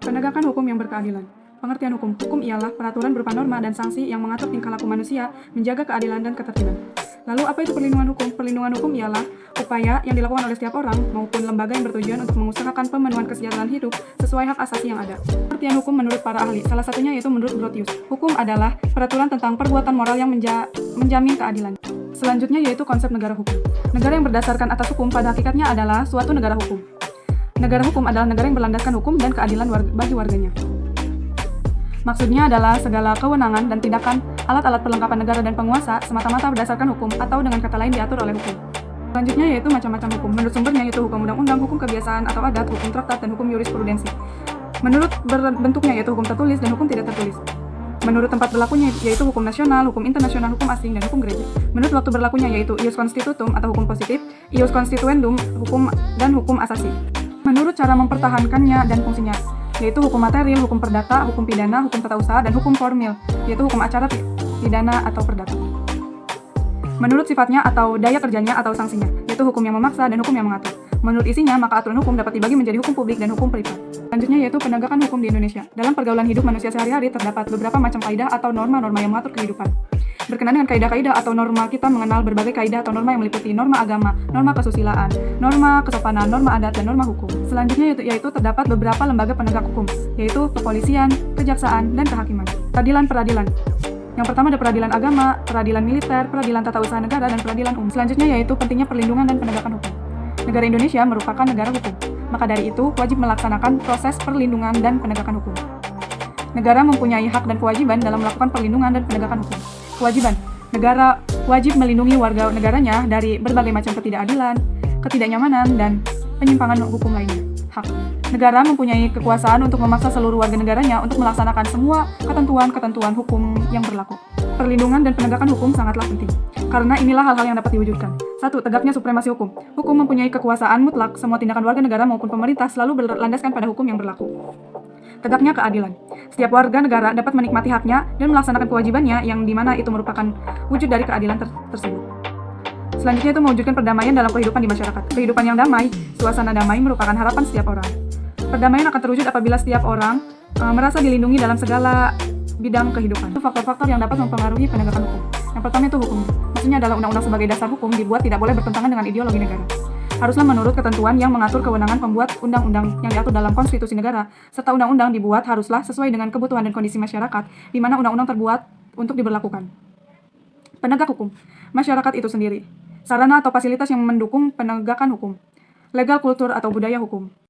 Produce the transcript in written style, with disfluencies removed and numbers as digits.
Penegakan hukum yang berkeadilan. Pengertian hukum. Hukum ialah peraturan berupa norma dan sanksi yang mengatur tingkah laku manusia, menjaga keadilan dan ketertiban. Lalu apa itu perlindungan hukum? Perlindungan hukum ialah upaya yang dilakukan oleh setiap orang maupun lembaga yang bertujuan untuk mengusahakan pemenuhan kesejahteraan hidup sesuai hak asasi yang ada. Pengertian hukum menurut para ahli, salah satunya yaitu menurut Grotius. Hukum adalah peraturan tentang perbuatan moral yang menjamin keadilan. Selanjutnya yaitu konsep negara hukum. Negara yang berdasarkan atas hukum pada hakikatnya adalah suatu negara hukum. Negara hukum adalah negara yang berlandaskan hukum dan keadilan bagi warganya. Maksudnya adalah segala kewenangan dan tindakan alat-alat perlengkapan negara dan penguasa semata-mata berdasarkan hukum atau dengan kata lain diatur oleh hukum. Selanjutnya yaitu macam-macam hukum. Menurut sumbernya yaitu hukum undang-undang, hukum kebiasaan atau adat, hukum traktat, dan hukum jurisprudensi. Menurut bentuknya yaitu hukum tertulis dan hukum tidak tertulis. Menurut tempat berlakunya yaitu hukum nasional, hukum internasional, hukum asing, dan hukum gereja. Menurut waktu berlakunya yaitu ius constitutum atau hukum positif, ius constituendum, hukum dan hukum asasi. Menurut cara mempertahankannya dan fungsinya, yaitu hukum material, hukum perdata, hukum pidana, hukum tata usaha, dan hukum formil, yaitu hukum acara pidana atau perdata. Menurut sifatnya atau daya kerjanya atau sanksinya, yaitu hukum yang memaksa dan hukum yang mengatur. Menurut isinya, maka aturan hukum dapat dibagi menjadi hukum publik dan hukum privat. Selanjutnya yaitu penegakan hukum di Indonesia. Dalam pergaulan hidup manusia sehari-hari terdapat beberapa macam kaidah atau norma-norma yang mengatur kehidupan. Berkenaan dengan kaidah-kaidah atau norma, kita mengenal berbagai kaidah atau norma yang meliputi norma agama, norma kesusilaan, norma kesopanan, norma adat, dan norma hukum. Selanjutnya yaitu terdapat beberapa lembaga penegak hukum, yaitu kepolisian, kejaksaan, dan kehakiman. Peradilan. Yang pertama ada peradilan agama, peradilan militer, peradilan tata usaha negara, dan peradilan umum. Selanjutnya yaitu pentingnya perlindungan dan penegakan hukum. Negara Indonesia merupakan negara hukum, maka dari itu wajib melaksanakan proses perlindungan dan penegakan hukum. Negara mempunyai hak dan kewajiban dalam melakukan perlindungan dan penegakan hukum. Kewajiban, negara wajib melindungi warga negaranya dari berbagai macam ketidakadilan, ketidaknyamanan, dan penyimpangan hukum lainnya. Hak, negara mempunyai kekuasaan untuk memaksa seluruh warga negaranya untuk melaksanakan semua ketentuan-ketentuan hukum yang berlaku. Perlindungan dan penegakan hukum sangatlah penting, karena inilah hal-hal yang dapat diwujudkan. 1. Tegaknya supremasi hukum. Hukum mempunyai kekuasaan mutlak, semua tindakan warga negara maupun pemerintah selalu berlandaskan pada hukum yang berlaku. Tegaknya keadilan. Setiap warga negara dapat menikmati haknya dan melaksanakan kewajibannya yang dimana itu merupakan wujud dari keadilan tersebut. Selanjutnya itu mewujudkan perdamaian dalam kehidupan di masyarakat. Kehidupan yang damai, suasana damai merupakan harapan setiap orang. Perdamaian akan terwujud apabila setiap orang merasa dilindungi dalam segala bidang kehidupan. Itu faktor-faktor yang dapat mempengaruhi penegakan hukum. Yang pertama itu hukum. Maksudnya adalah undang-undang sebagai dasar hukum dibuat tidak boleh bertentangan dengan ideologi negara. Haruslah menurut ketentuan yang mengatur kewenangan pembuat undang-undang yang diatur dalam konstitusi negara, serta undang-undang dibuat haruslah sesuai dengan kebutuhan dan kondisi masyarakat, di mana undang-undang terbuat untuk diberlakukan. Penegak hukum. Masyarakat itu sendiri. Sarana atau fasilitas yang mendukung penegakan hukum. Legal kultur atau budaya hukum.